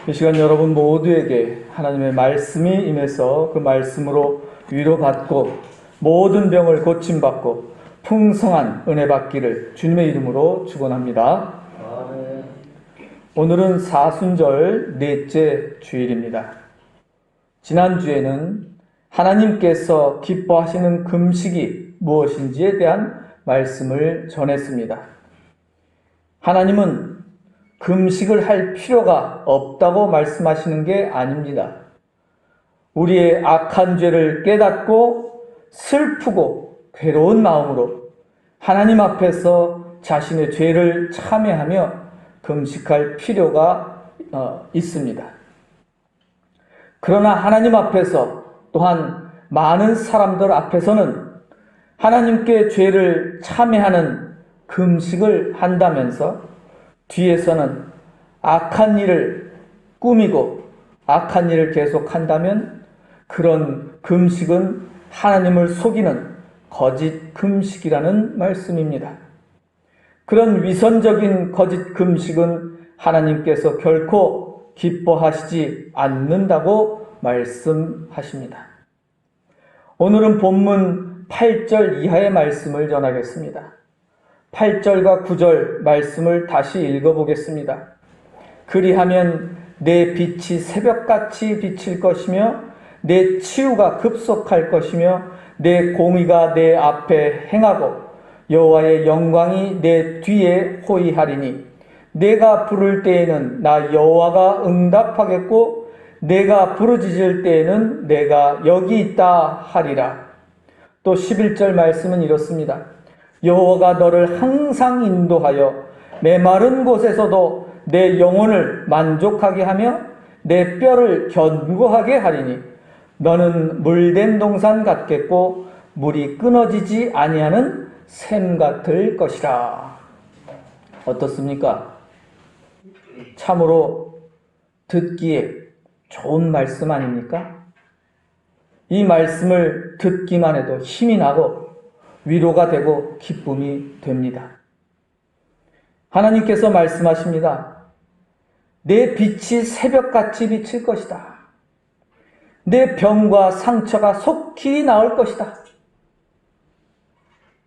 이 시간 여러분 모두에게 하나님의 말씀이 임해서 그 말씀으로 위로받고 모든 병을 고침받고 풍성한 은혜 받기를 주님의 이름으로 축원합니다. 오늘은 사순절 넷째 주일입니다. 지난주에는 하나님께서 기뻐하시는 금식이 무엇인지에 대한 말씀을 전했습니다. 하나님은 금식을 할 필요가 없다고 말씀하시는 게 아닙니다. 우리의 악한 죄를 깨닫고 슬프고 괴로운 마음으로 하나님 앞에서 자신의 죄를 참회하며 금식할 필요가 있습니다. 그러나 하나님 앞에서 또한 많은 사람들 앞에서는 하나님께 죄를 참회하는 금식을 한다면서 뒤에서는 악한 일을 꾸미고 악한 일을 계속한다면 그런 금식은 하나님을 속이는 거짓 금식이라는 말씀입니다. 그런 위선적인 거짓 금식은 하나님께서 결코 기뻐하시지 않는다고 말씀하십니다. 오늘은 본문 8절 이하의 말씀을 전하겠습니다. 8절과 9절 말씀을 다시 읽어보겠습니다. 그리하면 내 빛이 새벽같이 비칠 것이며 내 치유가 급속할 것이며 내 공의가 내 앞에 행하고 여호와의 영광이 내 뒤에 호위하리니 내가 부를 때에는 나 여호와가 응답하겠고 내가 부르짖을 때에는 내가 여기 있다 하리라. 또 11절 말씀은 이렇습니다. 여호와가 너를 항상 인도하여 메마른 곳에서도 내 영혼을 만족하게 하며 내 뼈를 견고하게 하리니 너는 물된 동산 같겠고 물이 끊어지지 아니하는 샘 같을 것이라. 어떻습니까? 참으로 듣기에 좋은 말씀 아닙니까? 이 말씀을 듣기만 해도 힘이 나고 위로가 되고 기쁨이 됩니다. 하나님께서 말씀하십니다. 내 빛이 새벽같이 비칠 것이다. 내 병과 상처가 속히 나을 것이다.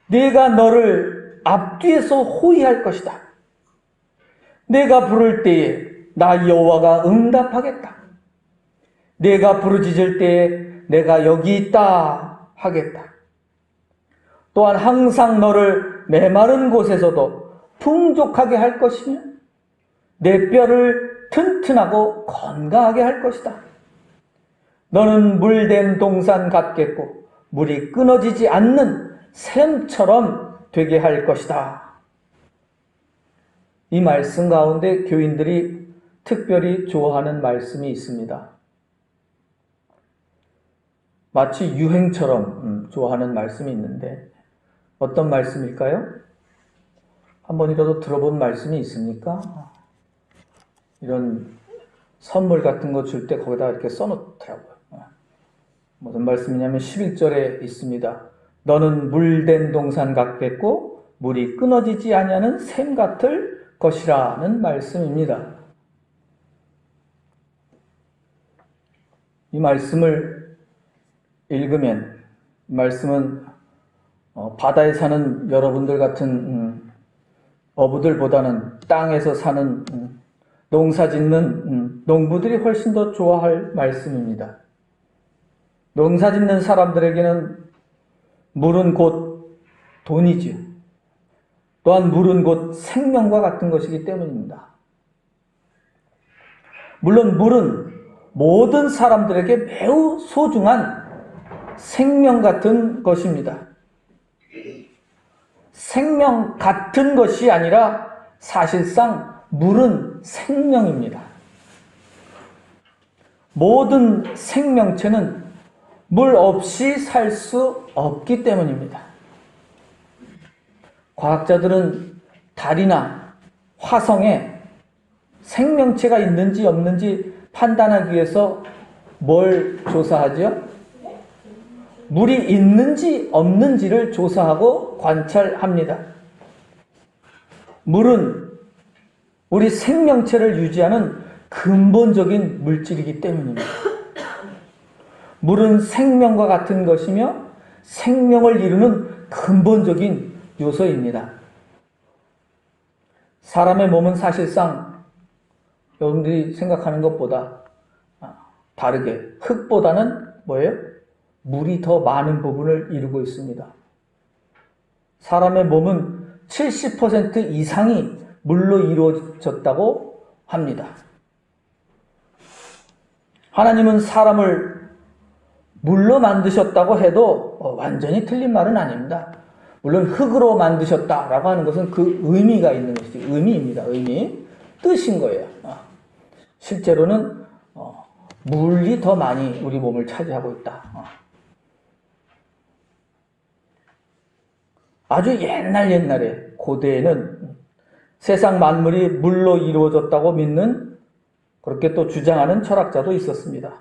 내가 너를 앞뒤에서 호위할 것이다. 내가 부를 때에 나 여호와가 응답하겠다. 내가 부르짖을 때에 내가 여기 있다 하겠다. 또한 항상 너를 메마른 곳에서도 풍족하게 할 것이며 내 뼈를 튼튼하고 건강하게 할 것이다. 너는 물된 동산 같겠고 물이 끊어지지 않는 샘처럼 되게 할 것이다. 이 말씀 가운데 교인들이 특별히 좋아하는 말씀이 있습니다. 마치 유행처럼 좋아하는 말씀이 있는데 어떤 말씀일까요? 한 번이라도 들어본 말씀이 있습니까? 이런 선물 같은 거 줄 때 거기다 이렇게 써놓더라고요. 무슨 말씀이냐면 11절에 있습니다. 너는 물된 동산 같겠고 물이 끊어지지 아니하는 샘 같을 것이라는 말씀입니다. 이 말씀을 읽으면 이 말씀은 바다에 사는 여러분들 같은 어부들보다는 땅에서 사는 농사 짓는 농부들이 훨씬 더 좋아할 말씀입니다. 농사 짓는 사람들에게는 물은 곧 돈이지요. 또한 물은 곧 생명과 같은 것이기 때문입니다. 물론 물은 모든 사람들에게 매우 소중한 생명 같은 것입니다. 생명 같은 것이 아니라 사실상 물은 생명입니다. 모든 생명체는 물 없이 살 수 없기 때문입니다. 과학자들은 달이나 화성에 생명체가 있는지 없는지 판단하기 위해서 뭘 조사하죠? 물이 있는지 없는지를 조사하고 관찰합니다. 물은 우리 생명체를 유지하는 근본적인 물질이기 때문입니다. 물은 생명과 같은 것이며 생명을 이루는 근본적인 요소입니다. 사람의 몸은 사실상 여러분들이 생각하는 것보다 다르게 흙보다는 뭐예요? 물이 더 많은 부분을 이루고 있습니다. 사람의 몸은 70% 이상이 물로 이루어졌다고 합니다. 하나님은 사람을 물로 만드셨다고 해도 완전히 틀린 말은 아닙니다. 물론 흙으로 만드셨다라고 하는 것은 그 의미가 있는 것이지, 의미입니다. 의미, 뜻인 거예요. 실제로는 물이 더 많이 우리 몸을 차지하고 있다. 아주 옛날에 고대에는 세상 만물이 물로 이루어졌다고 믿는, 그렇게 또 주장하는 철학자도 있었습니다.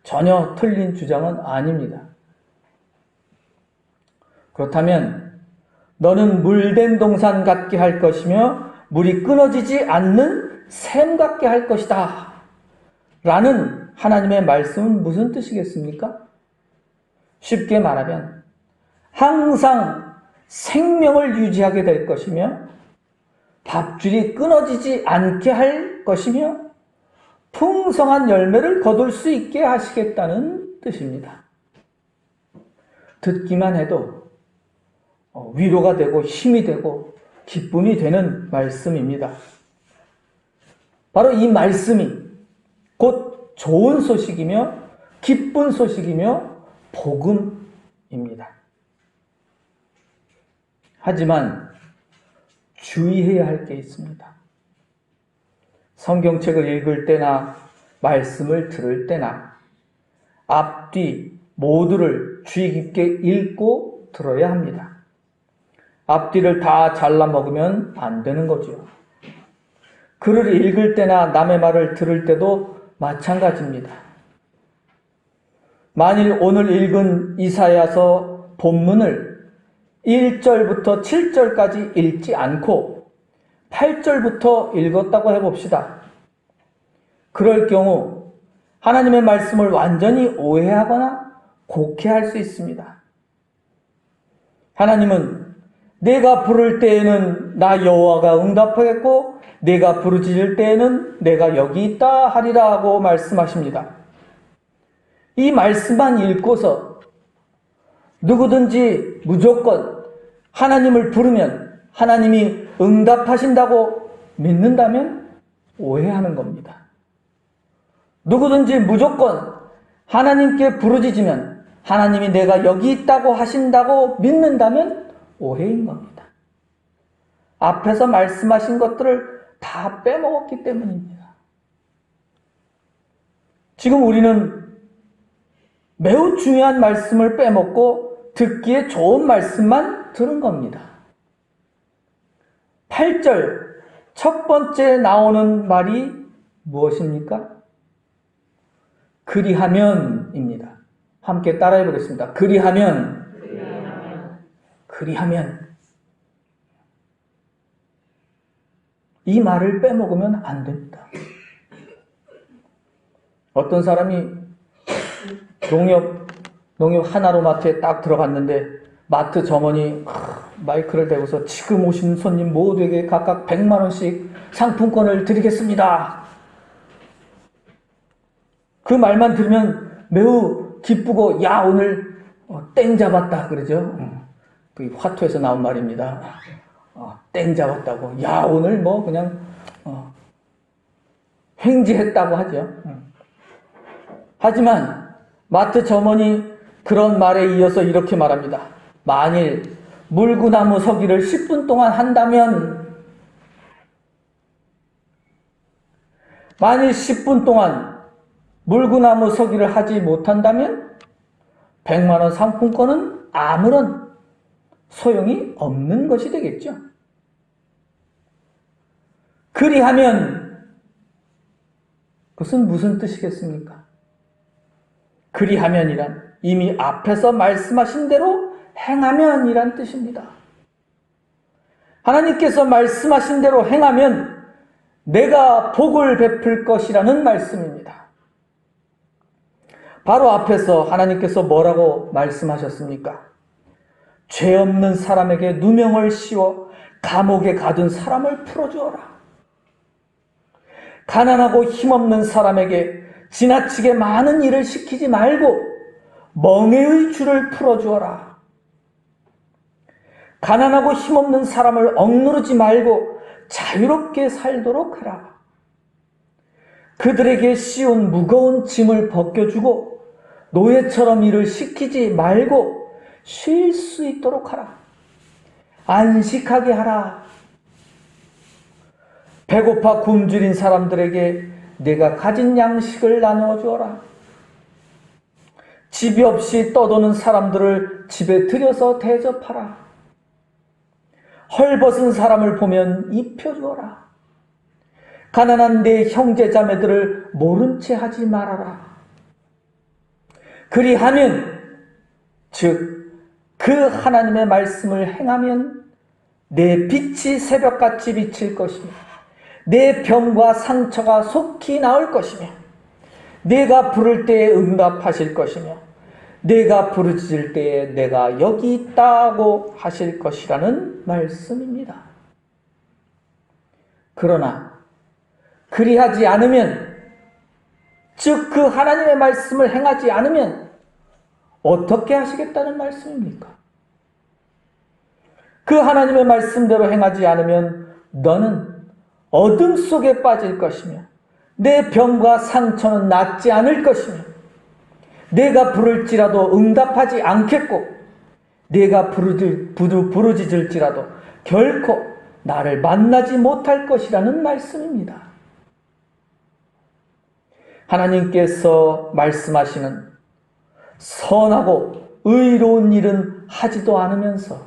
전혀 틀린 주장은 아닙니다. 그렇다면 너는 물된 동산 같게 할 것이며 물이 끊어지지 않는 샘 같게 할 것이다 라는 하나님의 말씀은 무슨 뜻이겠습니까? 쉽게 말하면 항상 생명을 유지하게 될 것이며 밥줄이 끊어지지 않게 할 것이며 풍성한 열매를 거둘 수 있게 하시겠다는 뜻입니다. 듣기만 해도 위로가 되고 힘이 되고 기쁨이 되는 말씀입니다. 바로 이 말씀이 곧 좋은 소식이며 기쁜 소식이며 복음입니다. 하지만 주의해야 할 게 있습니다. 성경책을 읽을 때나 말씀을 들을 때나 앞뒤 모두를 주의 깊게 읽고 들어야 합니다. 앞뒤를 다 잘라 먹으면 안 되는 거죠. 글을 읽을 때나 남의 말을 들을 때도 마찬가지입니다. 만일 오늘 읽은 이사야서 본문을 1절부터 7절까지 읽지 않고 8절부터 읽었다고 해봅시다. 그럴 경우 하나님의 말씀을 완전히 오해하거나 곡해할 수 있습니다. 하나님은 내가 부를 때에는 나 여호와가 응답하겠고 내가 부르짖을 때에는 내가 여기 있다 하리라 하고 말씀하십니다. 이 말씀만 읽고서 누구든지 무조건 하나님을 부르면 하나님이 응답하신다고 믿는다면 오해하는 겁니다. 누구든지 무조건 하나님께 부르짖으면 하나님이 내가 여기 있다고 하신다고 믿는다면 오해인 겁니다. 앞에서 말씀하신 것들을 다 빼먹었기 때문입니다. 지금 우리는 매우 중요한 말씀을 빼먹고 듣기에 좋은 말씀만 들은 겁니다. 8절 첫 번째 나오는 말이 무엇입니까? 그리하면입니다. 함께 따라해 보겠습니다. 그리하면. 이 말을 빼먹으면 안 됩니다. 어떤 사람이 농협 하나로 마트에 딱 들어갔는데 마트 점원이 마이크를 대고서 지금 오신 손님 모두에게 각각 100만 원씩 상품권을 드리겠습니다. 그 말만 들으면 매우 기쁘고 야 오늘 땡 잡았다 그러죠. 그 화투에서 나온 말입니다. 땡 잡았다고. 야 오늘 뭐 그냥 횡재했다고 하죠. 하지만 마트 점원이 그런 말에 이어서 이렇게 말합니다. 만일 물구나무 서기를 10분 동안 한다면, 만일 10분 동안 물구나무 서기를 하지 못한다면 100만 원 상품권은 아무런 소용이 없는 것이 되겠죠. 그리하면 그것은 무슨 뜻이겠습니까? 그리하면이란 이미 앞에서 말씀하신 대로 행하면이란 뜻입니다. 하나님께서 말씀하신 대로 행하면 내가 복을 베풀 것이라는 말씀입니다. 바로 앞에서 하나님께서 뭐라고 말씀하셨습니까? 죄 없는 사람에게 누명을 씌워 감옥에 가둔 사람을 풀어주어라. 가난하고 힘없는 사람에게 지나치게 많은 일을 시키지 말고 멍에의 줄을 풀어주어라. 가난하고 힘없는 사람을 억누르지 말고 자유롭게 살도록 하라. 그들에게 씌운 무거운 짐을 벗겨주고 노예처럼 일을 시키지 말고 쉴 수 있도록 하라. 안식하게 하라. 배고파 굶주린 사람들에게 내가 가진 양식을 나누어 주어라. 집이 없이 떠도는 사람들을 집에 들여서 대접하라. 헐벗은 사람을 보면 입혀주어라. 가난한 내 형제자매들을 모른 채 하지 말아라. 그리하면, 즉 그 하나님의 말씀을 행하면 내 빛이 새벽같이 비칠 것이며 내 병과 상처가 속히 나을 것이며 내가 부를 때에 응답하실 것이며 내가 부르짖을 때에 내가 여기 있다고 하실 것이라는 말씀입니다. 그러나 그리하지 않으면, 즉 그 하나님의 말씀을 행하지 않으면 어떻게 하시겠다는 말씀입니까? 그 하나님의 말씀대로 행하지 않으면 너는 어둠 속에 빠질 것이며 내 병과 상처는 낫지 않을 것이며 내가 부를지라도 응답하지 않겠고 내가 부르짖을지라도 결코 나를 만나지 못할 것이라는 말씀입니다. 하나님께서 말씀하시는 선하고 의로운 일은 하지도 않으면서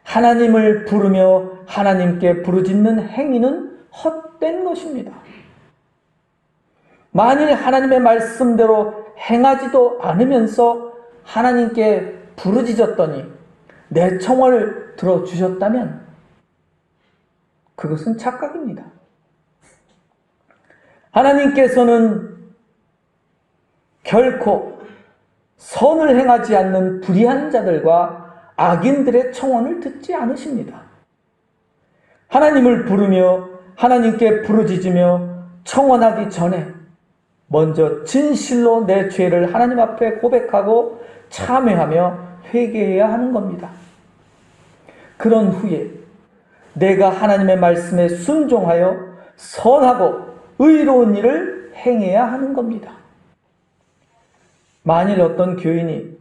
하나님을 부르며 하나님께 부르짖는 행위는 헛된 것입니다. 만일 하나님의 말씀대로 행하지도 않으면서 하나님께 부르짖었더니 내 청혼을 들어주셨다면 그것은 착각입니다. 하나님께서는 결코 선을 행하지 않는 불의한 자들과 악인들의 청혼을 듣지 않으십니다. 하나님을 부르며 하나님께 부르짖으며 청혼하기 전에 먼저 진실로 내 죄를 하나님 앞에 고백하고 참회하며 회개해야 하는 겁니다. 그런 후에 내가 하나님의 말씀에 순종하여 선하고 의로운 일을 행해야 하는 겁니다. 만일 어떤 교인이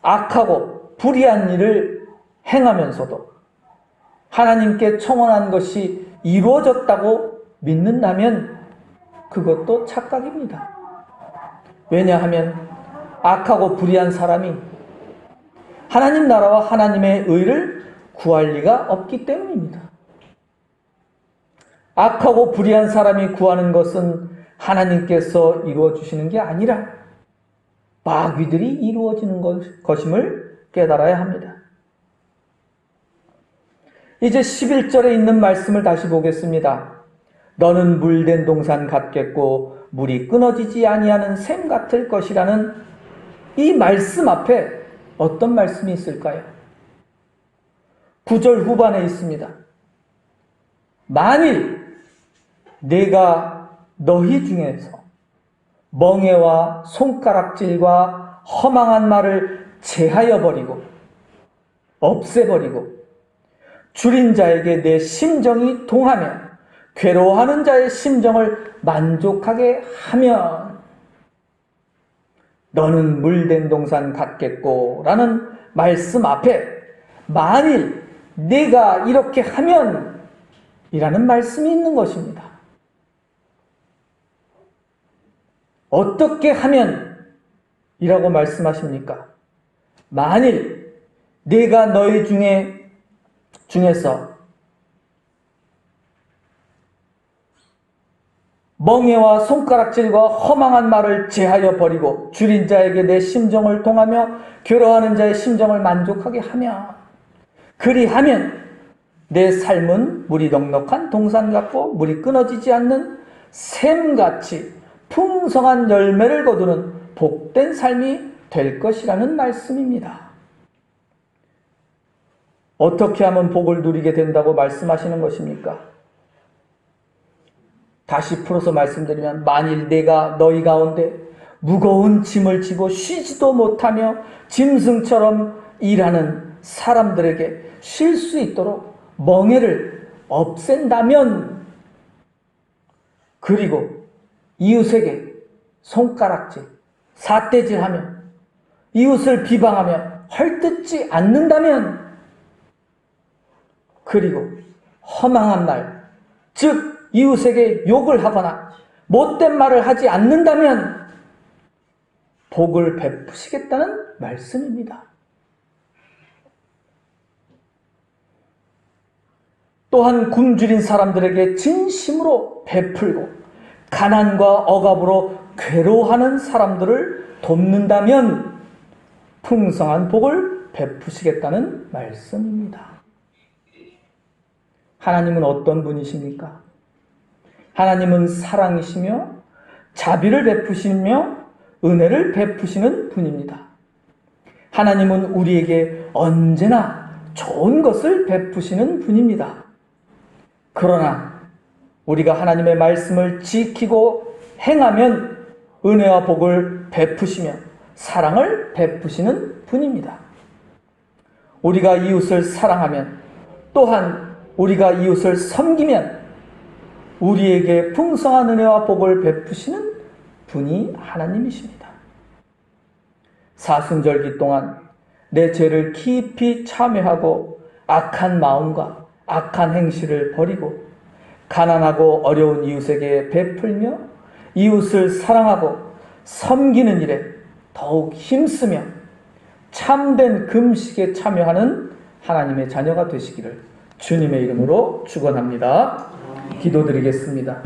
악하고 불의한 일을 행하면서도 하나님께 청혼한 것이 이루어졌다고 믿는다면 그것도 착각입니다. 왜냐하면 악하고 불의한 사람이 하나님 나라와 하나님의 의를 구할 리가 없기 때문입니다. 악하고 불의한 사람이 구하는 것은 하나님께서 이루어 주시는 게 아니라 마귀들이 이루어지는 것임을 깨달아야 합니다. 이제 11절에 있는 말씀을 다시 보겠습니다. 너는 물된 동산 같겠고 물이 끊어지지 아니하는 샘 같을 것이라는 이 말씀 앞에 어떤 말씀이 있을까요? 9절 후반에 있습니다. 만일 내가 너희 중에서 멍에와 손가락질과 허망한 말을 제하여 버리고 없애버리고 줄인 자에게 내 심정이 동하며 괴로워하는 자의 심정을 만족하게 하면 너는 물된 동산 같겠고 라는 말씀 앞에 만일 내가 이렇게 하면 이라는 말씀이 있는 것입니다. 어떻게 하면 이라고 말씀하십니까? 만일 내가 너희 중에서 멍에와 손가락질과 허망한 말을 제하여 버리고 줄인 자에게 내 심정을 동하며 괴로워하는 자의 심정을 만족하게 하며 그리하면 내 삶은 물이 넉넉한 동산 같고 물이 끊어지지 않는 샘같이 풍성한 열매를 거두는 복된 삶이 될 것이라는 말씀입니다. 어떻게 하면 복을 누리게 된다고 말씀하시는 것입니까? 다시 풀어서 말씀드리면, 만일 내가 너희 가운데 무거운 짐을 지고 쉬지도 못하며 짐승처럼 일하는 사람들에게 쉴 수 있도록 멍에를 없앤다면, 그리고 이웃에게 손가락질, 삿대질하며 이웃을 비방하며 헐뜯지 않는다면, 그리고 허망한 말, 즉 이웃에게 욕을 하거나 못된 말을 하지 않는다면 복을 베푸시겠다는 말씀입니다. 또한 굶주린 사람들에게 진심으로 베풀고 가난과 억압으로 괴로워하는 사람들을 돕는다면 풍성한 복을 베푸시겠다는 말씀입니다. 하나님은 어떤 분이십니까? 하나님은 사랑이시며 자비를 베푸시며 은혜를 베푸시는 분입니다. 하나님은 우리에게 언제나 좋은 것을 베푸시는 분입니다. 그러나 우리가 하나님의 말씀을 지키고 행하면 은혜와 복을 베푸시며 사랑을 베푸시는 분입니다. 우리가 이웃을 사랑하면, 또한 우리가 이웃을 섬기면 우리에게 풍성한 은혜와 복을 베푸시는 분이 하나님이십니다. 사순절기 동안 내 죄를 깊이 참회하고 악한 마음과 악한 행실을 버리고 가난하고 어려운 이웃에게 베풀며 이웃을 사랑하고 섬기는 일에 더욱 힘쓰며 참된 금식에 참여하는 하나님의 자녀가 되시기를 주님의 이름으로 축원합니다. 기도드리겠습니다.